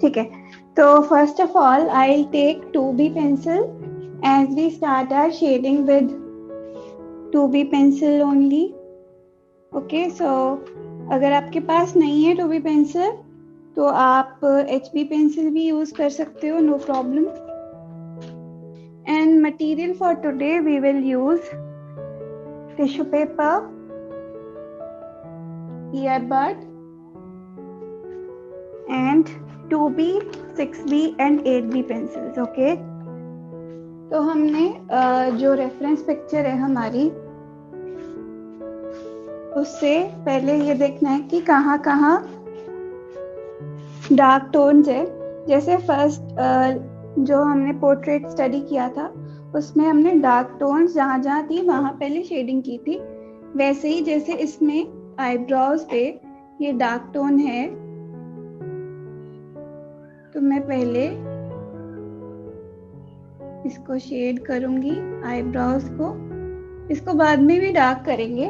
ठीक है, तो first of all I will take 2B pencil as we start our shading with 2B pencil only. Okay, so अगर आपके पास नहीं है 2B pencil तो आप HB pencil भी यूज कर सकते हो, no problem. And material for today we will use tissue paper, earbud and 2B, 6B and 8B pencils. Okay, तो हमने जो रेफरेंस पिक्चर है हमारी, उससे पहले ये देखना है कि कहाँ कहाँ डार्क टोन्स है. जैसे फर्स्ट जो हमने पोर्ट्रेट स्टडी किया था उसमें हमने डार्क टोन्स जहाँ जहाँ थी वहाँ पहले शेडिंग की थी. वैसे ही जैसे इसमें आईब्रोज पे ये डार्क टोन है तो मैं पहले इसको शेड करूंगी आईब्रोज को. इसको बाद में भी डार्क करेंगे,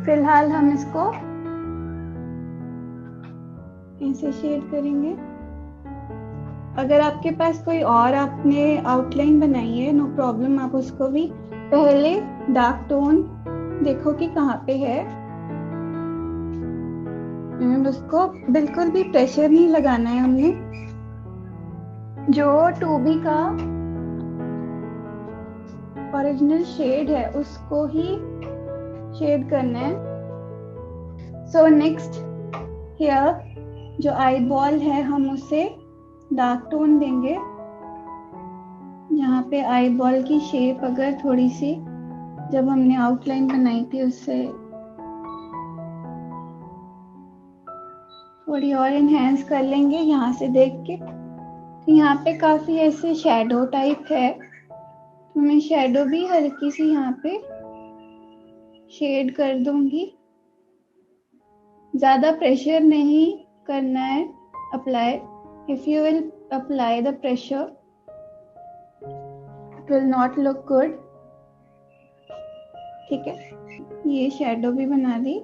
फिलहाल हम इसको ऐसे शेड करेंगे. अगर आपके पास कोई और आपने आउटलाइन बनाई है, नो प्रॉब्लम, आप उसको भी पहले डार्क टोन देखो कि कहाँ पे है. उसको बिल्कुल भी प्रेशर नहीं लगाना है. हमने जो 2B का ओरिजिनल शेड है उसको ही शेड करना है. सो नेक्स्ट हियर जो आई बॉल है हम उसे डार्क टोन देंगे. यहाँ पे आई बॉल की शेप अगर थोड़ी सी जब हमने आउटलाइन बनाई थी उससे थोड़ी और इनहेंस कर लेंगे यहाँ से देख के. तो यहाँ पे काफी ऐसे शैडो टाइप है तो मैं शैडो भी हल्की सी यहाँ पे शेड कर दूंगी. ज्यादा प्रेशर नहीं करना है apply. If you will apply the pressure it will not look good. ठीक है, ये शैडो भी बना दी.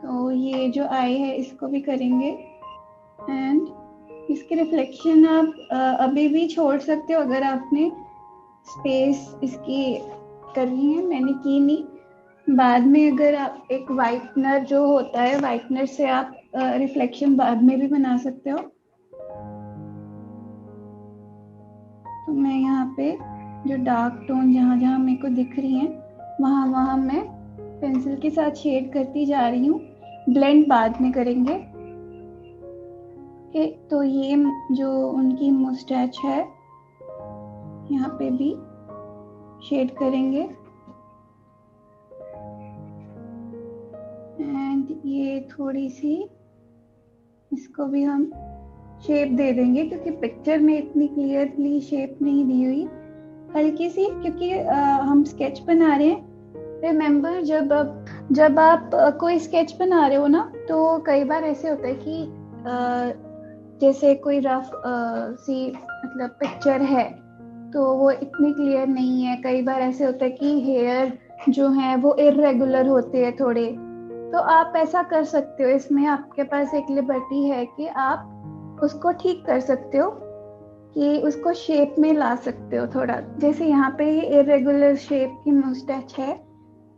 तो ये जो आई है इसको भी करेंगे एंड इसके रिफ्लेक्शन आप अभी भी छोड़ सकते हो अगर आपने स्पेस इसकी करनी है. मैंने की नहीं. बाद में अगर आप एक वाइटनर जो होता है, वाइटनर से आप रिफ्लेक्शन बाद में भी बना सकते हो. तो मैं यहाँ पे जो डार्क टोन जहाँ जहाँ मेरे को दिख रही हैं वहाँ वहाँ मैं पेंसिल के साथ शेड करती जा रही हूँ. ब्लेंड बाद में करेंगे. तो ये जो उनकी मुस्टैच है यहाँ पे भी शेड करेंगे एंड ये थोड़ी सी इसको भी हम शेप दे देंगे क्योंकि पिक्चर में इतनी क्लियरली शेप नहीं दी हुई, हल्की सी, क्योंकि हम स्केच बना रहे हैं. रिमेम्बर जब आप कोई स्केच बना रहे हो ना तो कई बार ऐसे होता है कि जैसे कोई रफ सी मतलब पिक्चर है तो वो इतनी क्लियर नहीं है. कई बार ऐसे होता है कि हेयर जो है वो इर्रेगुलर होते हैं थोड़े. तो आप ऐसा कर सकते हो, इसमें आपके पास एक लिबर्टी है कि आप उसको ठीक कर सकते हो, कि उसको शेप में ला सकते हो थोड़ा. जैसे यहाँ पे ये इर्रेगुलर शेप की मुस्टैच है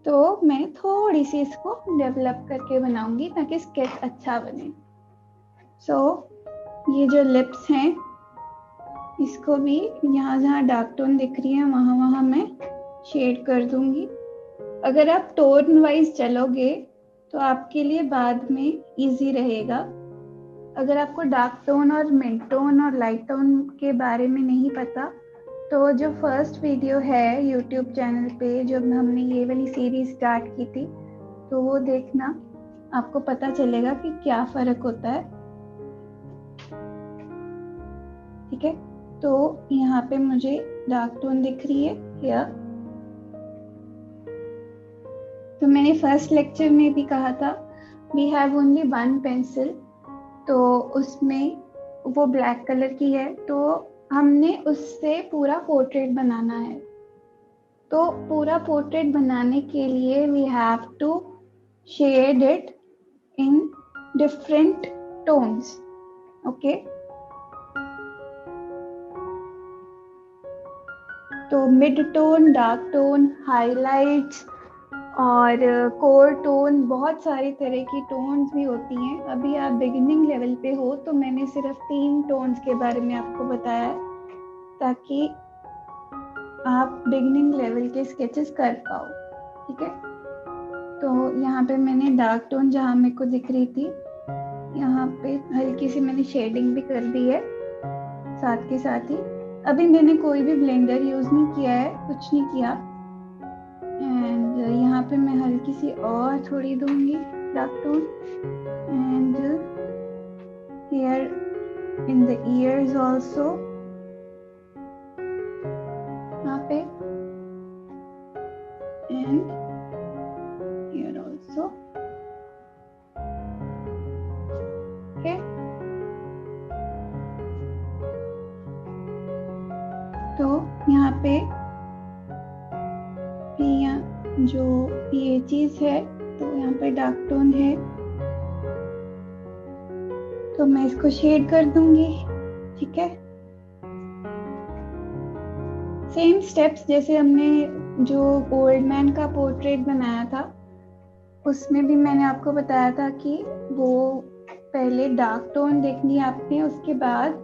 तो मैं थोड़ी सी इसको डेवलप करके बनाऊंगी ताकि स्केच अच्छा बने. सो ये जो लिप्स हैं इसको भी यहाँ जहाँ डार्क टोन दिख रही है वहाँ वहाँ मैं शेड कर दूंगी. अगर आप टोन वाइज चलोगे तो आपके लिए बाद में इजी रहेगा. अगर आपको डार्क टोन और मिड टोन और लाइट टोन के बारे में नहीं पता तो जो फर्स्ट वीडियो है यूट्यूब चैनल पे जब हमने ये वाली सीरीज स्टार्ट की थी तो वो देखना, आपको पता चलेगा कि क्या फर्क होता है. ठीक है, तो यहाँ पे मुझे डार्क टोन दिख रही है हियर. तो मैंने फर्स्ट लेक्चर में भी कहा था we have only one pencil, तो उसमें वो ब्लैक कलर की है तो हमने उससे पूरा पोर्ट्रेट बनाना है. तो पूरा पोर्ट्रेट बनाने के लिए we have to shade it in different tones. Okay, तो mid tone, dark tone, highlights और कोर टोन, बहुत सारी तरह की टोन्स भी होती हैं. अभी आप बिगिनिंग लेवल पे हो तो मैंने सिर्फ 3 टोन्स के बारे में आपको बताया है ताकि आप बिगिनिंग लेवल के स्केचेस कर पाओ. ठीक है, तो यहाँ पे मैंने डार्क टोन जहाँ मेरे को दिख रही थी, यहाँ पे हल्की सी मैंने शेडिंग भी कर दी है साथ के साथ ही. अभी मैंने कोई भी ब्लेंडर यूज नहीं किया है, कुछ नहीं किया. एंड यहाँ पे मैं हल्की सी और थोड़ी दूंगी dark tone. And here in the years also, यहाँ पे, एंड हियर ऑल्सो. ओके, तो यहाँ पे जो ये चीज है, तो यहाँ पे डार्क टोन है तो मैं इसको शेड कर दूंगी. ठीक है, सेम स्टेप्स जैसे हमने जो ओल्ड मैन का पोर्ट्रेट बनाया था उसमें भी मैंने आपको बताया था कि वो पहले डार्क टोन देखनी है आपने, उसके बाद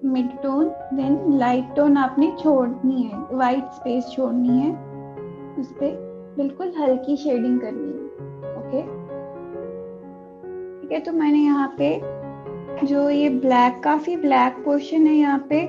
mid tone, then light tone आपने छोड़नी है, वाइट स्पेस छोड़नी है, उस पर बिल्कुल हल्की शेडिंग करनी है. ओके, ठीक है, तो मैंने यहाँ पे जो ये ब्लैक, काफी ब्लैक पोर्शन है यहाँ पे,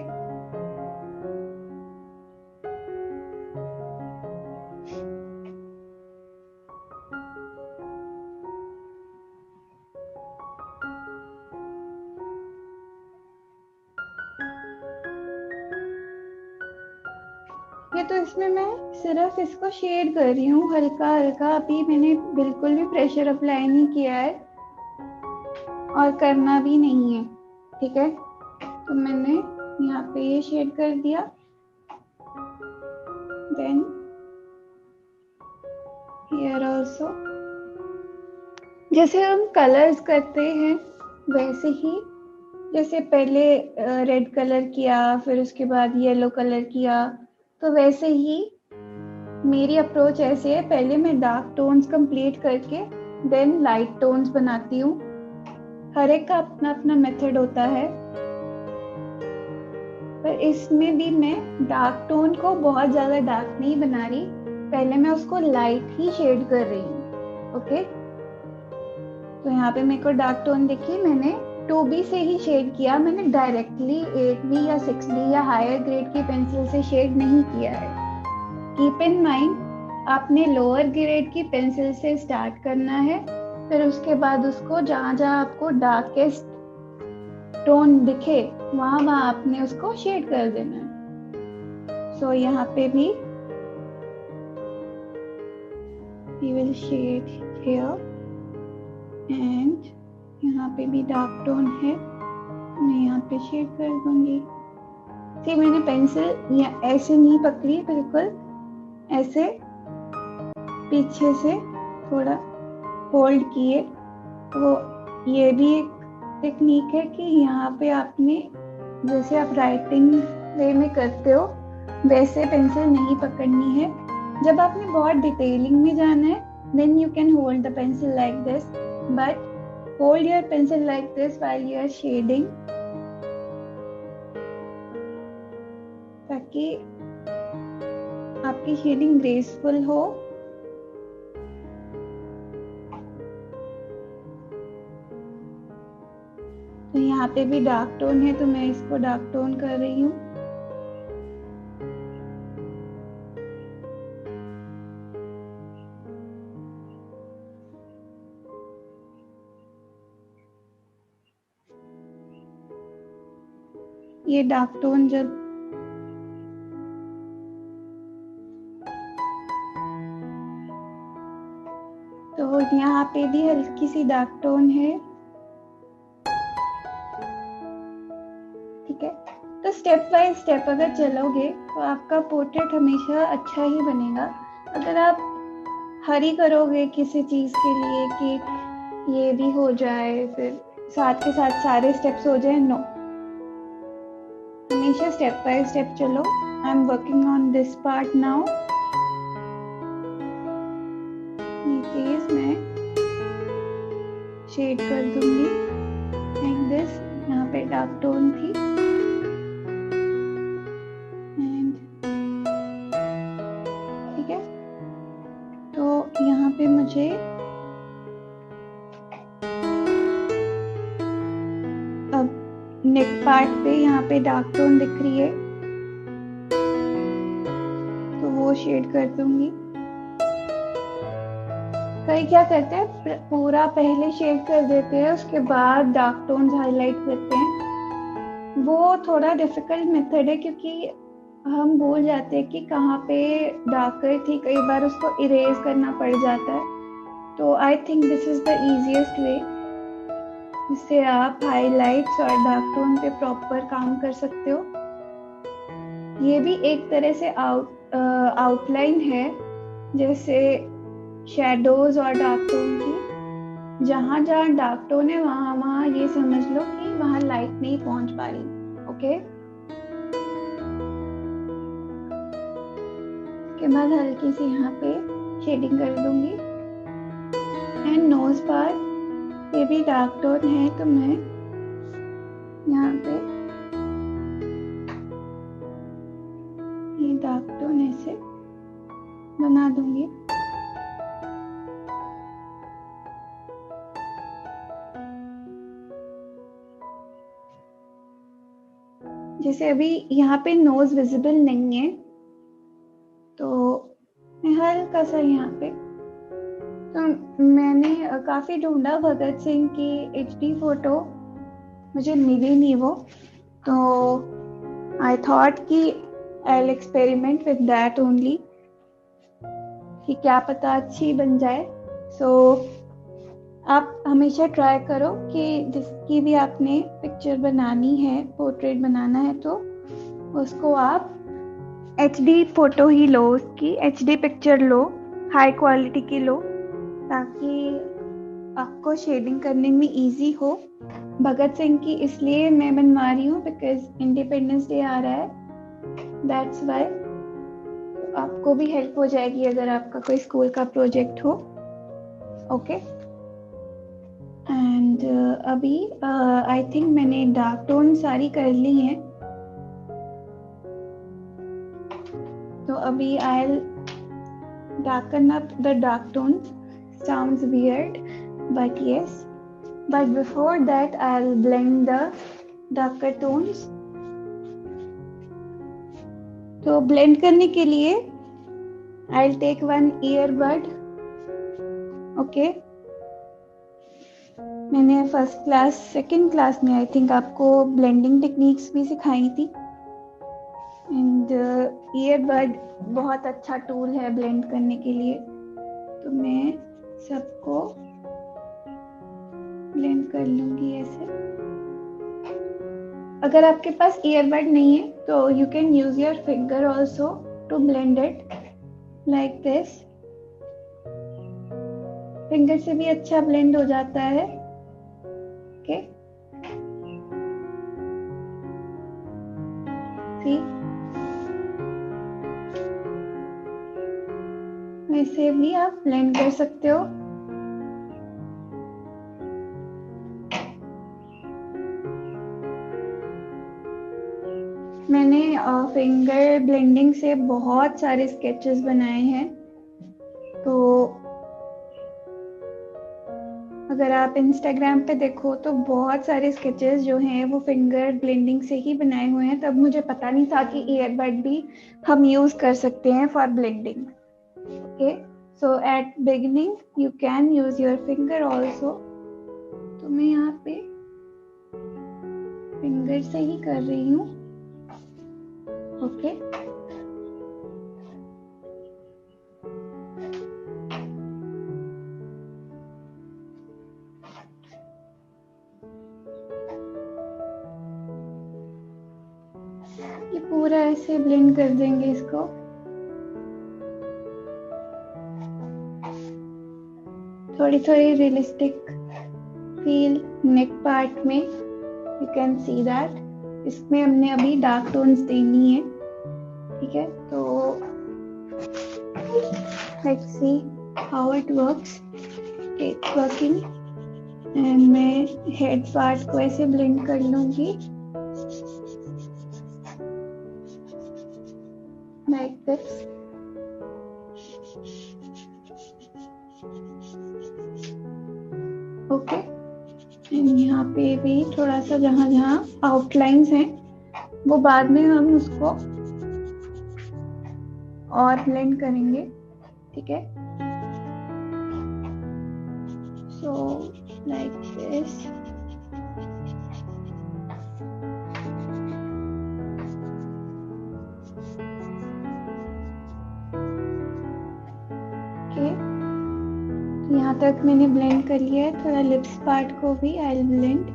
ये तो इसमें मैं सिर्फ इसको शेड कर रही हूँ हल्का हल्का. अभी मैंने बिल्कुल भी प्रेशर अप्लाई नहीं किया है और करना भी नहीं है. ठीक है, तो मैंने यहाँ पे ये शेड कर दिया. देन हियर ऑल्सो जैसे हम कलर्स करते हैं वैसे ही, जैसे पहले रेड कलर किया, फिर उसके बाद येलो कलर किया, तो वैसे ही मेरी अप्रोच ऐसे है. पहले मैं डार्क टोन्स कंप्लीट करके देन लाइट टोन्स बनाती हूँ. हर एक का अपना अपना मेथड होता है, पर इसमें भी मैं डार्क टोन को बहुत ज्यादा डार्क नहीं बना रही, पहले मैं उसको लाइट ही शेड कर रही हूँ. ओके, तो यहाँ पे मेरे को डार्क टोन देखिए मैंने 2B से ही शेड किया. मैंने डायरेक्टली 8B या 6B या हायर ग्रेड की पेंसिल से शेड नहीं किया है. कीप इन माइंड, आपने लोअर ग्रेड की पेंसिल से स्टार्ट करना है, फिर उसके बाद उसको जहाँ जहाँ आपको डार्केस्ट टोन दिखे वहाँ वहाँ आपने उसको शेड कर देना है. सो यहाँ पे भी we will shade here, and यहाँ पे भी डार्क टोन है, मैं यहाँ पे शेड कर दूंगी. ठीक, मैंने पेंसिल ऐसे नहीं पकड़ी, बिल्कुल ऐसे पीछे से थोड़ा होल्ड किए. वो ये भी एक टेक्निक है कि यहाँ पे आपने, जैसे आप राइटिंग वे में करते हो वैसे पेंसिल नहीं पकड़नी है. जब आपने बहुत डिटेलिंग में जाना है then you can hold the pencil like this, but hold your pencil like this while you are shading, ताकि आपकी शेडिंग ग्रेसफुल हो. तो यहाँ पे भी डार्क टोन है तो मैं इसको डार्क टोन कर रही हूँ. ये डार्क टोन जब तो यहाँ पे भी हल्की सी डार्क टोन है. ठीक है, तो स्टेप बाय स्टेप अगर चलोगे तो आपका पोर्ट्रेट हमेशा अच्छा ही बनेगा. अगर आप हरी करोगे किसी चीज के लिए कि ये भी हो जाए, फिर साथ के साथ सारे स्टेप्स हो जाए, नो, हमेशा स्टेप बाय स्टेप चलो। I am working on this part now. ये फेस मैं शेड कर दूंगी लाइक दिस। यहाँ पे डार्क टोन थी एंड ठीक है। तो यहाँ पे मुझे अब नेक पार्ट पे यहाँ पे डार्क टोन दिख रही है, तो वो शेड कर दूंगी। कई क्या करते हैं, पूरा पहले शेड कर देते हैं, उसके बाद डार्क टोन्स हाईलाइट करते हैं। वो थोड़ा डिफिकल्ट मेथड है, क्योंकि हम भूल जाते हैं कि कहाँ पे डार्कर थी, कई बार उसको इरेज करना पड़ जाता है। तो I think this is the easiest way, जिससे आप हाईलाइट्स और डार्क टोन पे प्रॉपर काम कर सकते हो। ये भी एक तरह से आउटलाइन है, जैसे शेडोज और डार्क टोन की। जहां जहां डार्क टोन है वहां वहां ये समझ लो कि वहां लाइट नहीं पहुंच पा रही। ओके, के बाद हल्की सी यहाँ पे शेडिंग कर दूंगी। एंड नोज पार्ट ये भी डार्क टोन है, तो मैं यहाँ पे ये डार्क टोन ऐसे बना दूंगी। जैसे अभी यहाँ पे नोज विजिबल नहीं है, तो मैं हल्का सा यहाँ पे, तो मैंने काफी ढूंढा भगत सिंह की एचडी फोटो, मुझे मिली नहीं वो, तो आई थॉट कि I will experiment with that only, कि क्या पता अच्छी बन जाए। सो आप हमेशा ट्राई करो कि जिसकी भी आपने पिक्चर बनानी है, पोर्ट्रेट बनाना है, तो उसको आप HD फोटो ही लो, उसकी HD पिक्चर लो, हाई क्वालिटी की लो, ताकि आपको शेडिंग करने में इजी हो। भगत सिंह की इसलिए मैं बनवा रही हूँ बिकॉज इंडिपेंडेंस डे आ रहा है, दैट्स वाई। आपको भी हेल्प हो जाएगी अगर आपका कोई स्कूल का प्रोजेक्ट हो। ओके, एंड अभी आई थिंक मैंने डार्क टोन सारी कर ली हैं, तो अभी I will darken up the dark tones. Sounds weird, but yes. But before that, I'll blend the darker tones. तो blend करने के लिए I'll take one earbud. Okay. मैंने फर्स्ट क्लास सेकंड क्लास में आई थिंक आपको blending techniques भी सिखाई थी। एंड ईयरबड बहुत अच्छा टूल है ब्लेंड करने के लिए, तो मैं सबको ब्लेंड कर लूंगी ऐसे। अगर आपके पास ईयरबड नहीं है तो you can use your finger also to blend it like this. Finger से भी अच्छा ब्लेंड हो जाता है। ओके, सी वैसे भी आप ब्लेंड कर सकते हो। मैंने फिंगर ब्लेंडिंग से बहुत सारे स्केचेस बनाए हैं, तो अगर आप इंस्टाग्राम पे देखो तो बहुत सारे स्केचेस जो हैं वो फिंगर ब्लेंडिंग से ही बनाए हुए हैं। तब मुझे पता नहीं था कि ईयरबड भी हम यूज कर सकते हैं for blending. Okay, so at beginning you can use your finger also. तो मैं यहाँ पे फिंगर से ही कर रही हूँ। ओके, ये पूरा ऐसे ब्लेंड कर देंगे इसको। थोड़ी थोड़ी रियलिस्टिक फील नेक पार्ट में यू कैन सी दैट इसमें हमने अभी डार्क टोन्स देनी है, ठीक है। तो let's see how it works. It's working and मैं हेड पार्ट को ऐसे ब्लेंड कर लूंगी लाइक दिस। ओके, यहाँ पे भी थोड़ा सा जहाँ जहाँ आउटलाइंस हैं वो बाद में हम उसको और ब्लेंड करेंगे, ठीक है। So like this. ओके, यहाँ तक मैंने ब्लेंड कर लिया है। थोड़ा लिप्स पार्ट को भी आई विल ब्लेंड।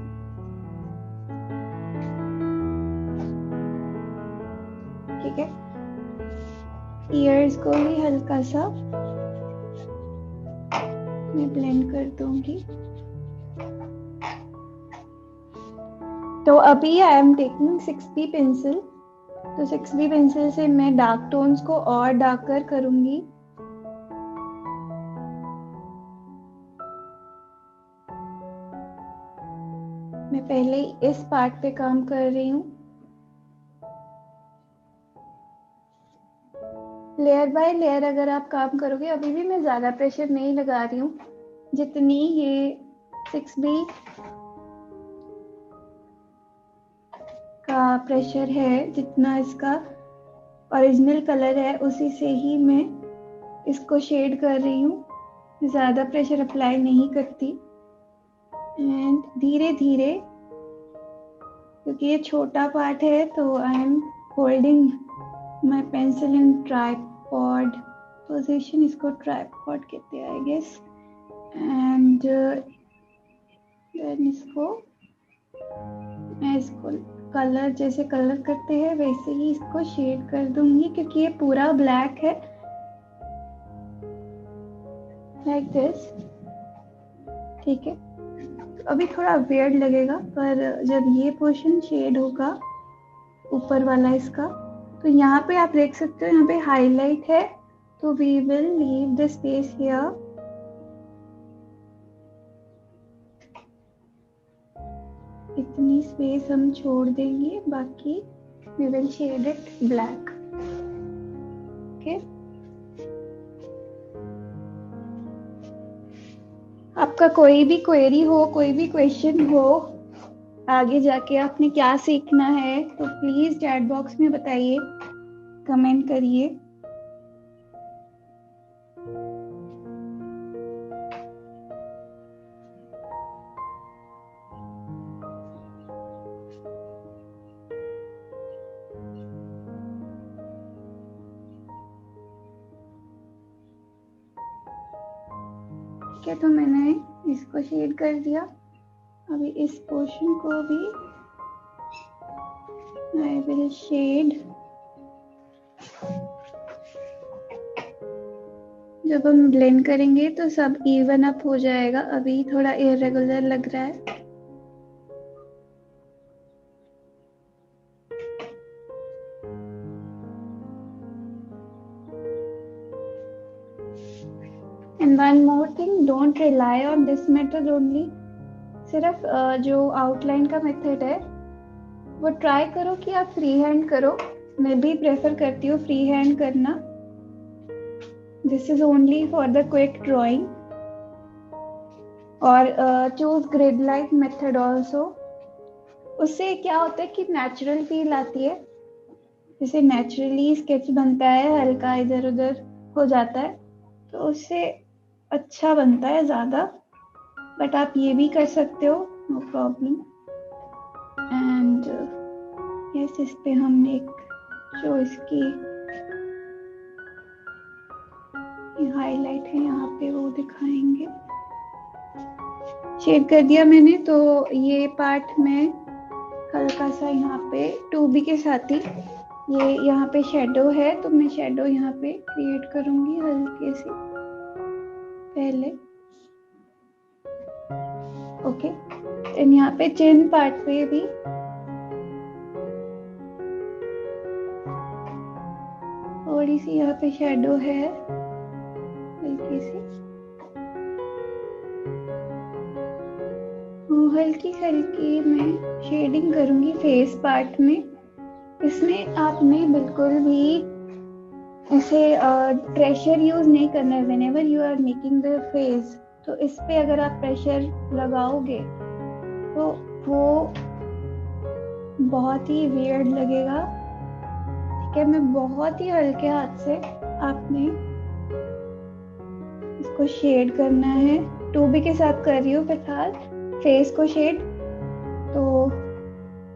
ठीक है, ईयर्स को भी हल्का सा मैं ब्लेंड कर दूंगी। तो अभी I am taking 6B pencil. तो 6B पेंसिल से मैं डार्क टोन्स को और डार्कर करूंगी। मैं पहले इस पार्ट पे काम कर रही हूँ। लेयर बाय लेयर अगर आप काम करोगे, अभी भी मैं ज़्यादा प्रेशर नहीं लगा रही हूँ, जितनी ये 6B का प्रेशर है, जितना इसका ओरिजिनल कलर है, उसी से ही मैं इसको शेड कर रही हूँ। ज़्यादा प्रेशर अप्लाई नहीं करती। एंड धीरे धीरे, क्योंकि ये छोटा पार्ट है, तो I am holding my pencil in tripod position. इसको ट्राइपॉड कहते हैं आई गेस। एंड देन इसको मैं इसको कलर जैसे कलर करते हैं वैसे ही इसको शेड कर दूंगी, क्योंकि ये पूरा ब्लैक है लाइक दिस, ठीक है। अभी थोड़ा वियर्ड लगेगा, पर जब ये पोर्शन शेड होगा ऊपर वाला इसका, तो यहाँ पे आप देख सकते हो, यहाँ पे हाईलाइट है, तो we will leave the space here. इतनी स्पेस हम छोड़ देंगे, बाकी we will shade it black. Okay, आपका कोई भी क्वेरी हो, कोई भी क्वेश्चन हो, आगे जाके आपने क्या सीखना है, तो प्लीज चैट बॉक्स में बताइए, कमेंट करिए। ठीक है, तो मैंने इसको शेड कर दिया। अभी इस पोर्शन को भी आई विल शेड। जब हम ब्लेंड करेंगे तो सब इवन अप हो जाएगा। अभी थोड़ा इरेगुलर लग रहा है। And one more thing, don't rely on this method only. सिर्फ जो आउटलाइन का मेथड है वो ट्राई करो कि आप फ्री हैंड करो। मैं भी प्रेफर करती हूँ फ्री हैंड करना। This is only for the quick drawing. और choose grid like method also. उससे क्या होता है कि नेचुरल फील आती है, जैसे नेचुरली स्केच बनता है, हल्का इधर उधर हो जाता है, तो उससे अच्छा बनता है ज़्यादा। बट आप ये भी कर सकते हो, नो प्रॉब्लम। एंड यस, इस पे हम एक जो इसकी हाईलाइट है यहाँ पे वो दिखाएंगे। शेड कर दिया मैंने, तो ये पार्ट में हल्का सा यहाँ पे 2B के साथ ही ये यहाँ पे शेडो है, तो मैं शेडो यहाँ पे क्रिएट करूंगी हल्के से पहले। ओके। एंड यहाँ पे चिन पार्ट पे भी थोड़ी सी यहाँ पे शेडो है हल्की सी, हल्की हल्की मैं शेडिंग करूंगी फेस पार्ट में। इसमें आपने बिल्कुल भी ऐसे प्रेशर यूज नहीं करना है whenever you are making the face. तो इस पे अगर आप प्रेशर लगाओगे तो वो बहुत ही वियर्ड लगेगा। ठीक है, मैं बहुत ही हल्के हाथ से आपने इसको शेड करना है। 2B के साथ कर रही हूँ फिलहाल फेस को शेड। तो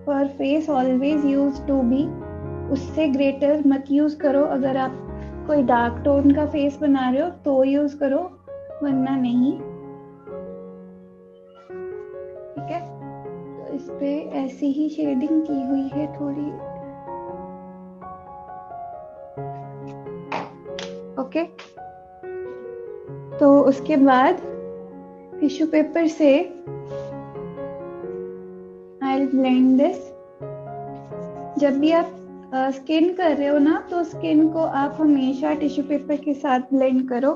for face always use 2B, उससे ग्रेटर मत यूज करो। अगर आप कोई डार्क टोन का फेस बना रहे हो तो यूज करो, वरना नहीं। ठीक है, तो इस पे ऐसी ही शेडिंग की हुई है थोड़ी। ओके, तो उसके बाद टिश्यू पेपर से आई विल ब्लेंड दिस। जब भी आप स्किन कर रहे हो ना, तो स्किन को आप हमेशा टिश्यू पेपर के साथ ब्लेंड करो,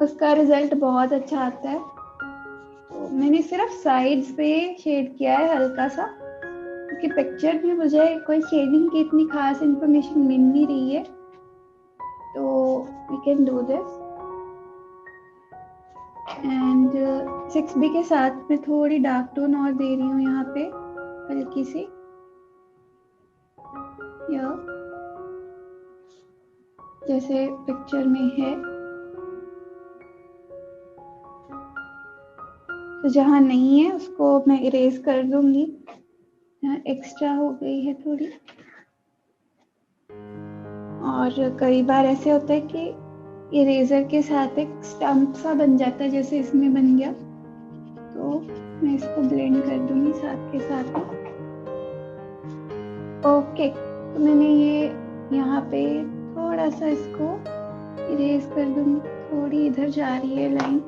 उसका रिजल्ट बहुत अच्छा आता है। तो मैंने सिर्फ साइड्स पे शेड किया है हल्का सा, क्योंकि पिक्चर में मुझे कोई शेडिंग की इतनी खास इंफॉर्मेशन मिल नहीं रही है। तो we can do this. And 6B के साथ मैं थोड़ी डार्क टोन और दे रही हूँ यहाँ पे हल्की सी, या जैसे पिक्चर में है। तो जहाँ नहीं है उसको मैं इरेज कर दूंगी, जहाँ एक्स्ट्रा हो गई है थोड़ी। और कई बार ऐसे होता है कि इरेजर के साथ एक स्टम्प सा बन जाता है, जैसे इसमें बन गया। तो मैं इसको ब्लेंड कर दूंगी साथ के साथ ही। ओके, तो मैंने ये यहाँ पे थोड़ा सा इसको इरेज कर दूंगी, थोड़ी इधर जा रही है लाइन,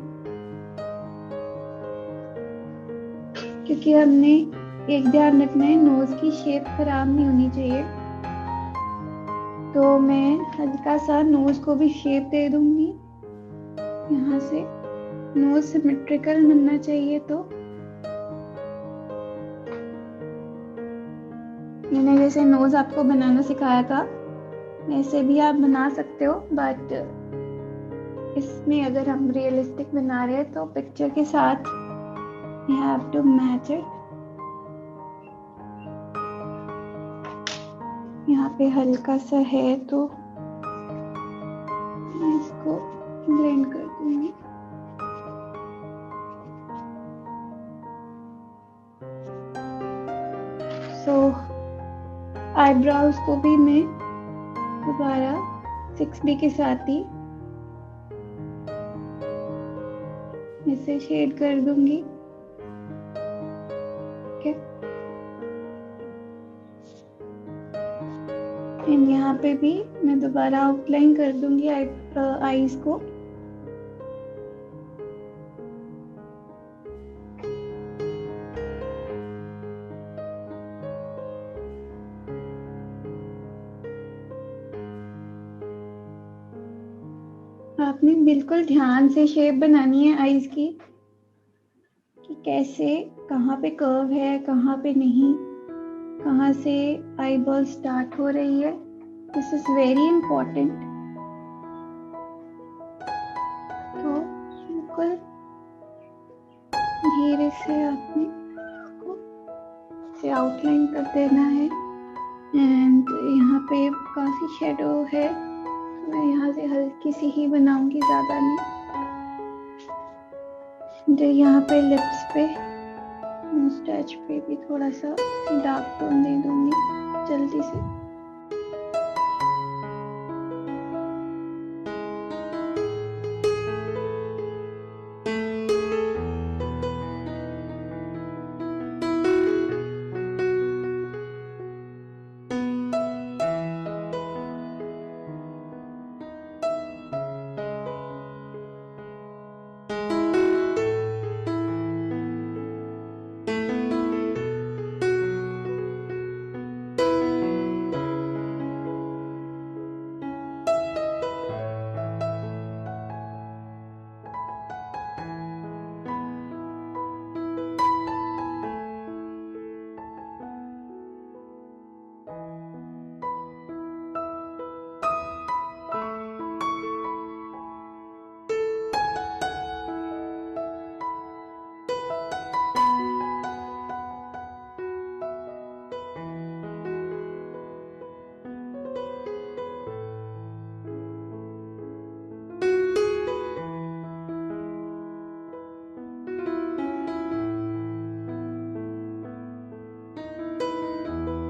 क्योंकि हमने एक ध्यान रखना है नोज की शेप खराब नहीं होनी चाहिए। तो मैं हल्का सा नोज को भी शेप दे दूंगी यहाँ से। नोज सिमेट्रिकल बनना चाहिए। तो मैंने जैसे नोज आपको बनाना सिखाया था वैसे भी आप बना सकते हो, बट इसमें अगर हम रियलिस्टिक बना रहे हैं तो पिक्चर के साथ you have to match it। यहाँ पे हल्का सा है तो मैं इसको ब्लेंड कर दूंगी। सो आईब्रोज को भी मैं दोबारा 6B के साथ ही ऐसे शेड कर दूंगी। एंड यहाँ पे भी मैं दोबारा आउटलाइन कर दूंगी आईज को। आपने बिल्कुल ध्यान से शेप बनानी है आईज की, कि कैसे कहाँ पे कर्व है कहाँ पे नहीं, कहाँ से आईबॉल स्टार्ट हो रही है। This is very important. तो बिल्कुल धीरे से आपने इसको से आउटलाइन कर देना है। एंड यहाँ पे काफी शेडो है, तो मैं यहाँ से हल्की सी ही बनाऊंगी, ज्यादा नहीं। जो यहाँ पे लिप्स पे मुस्टैच पे भी थोड़ा सा डार्क टोन दे दूंगी जल्दी से।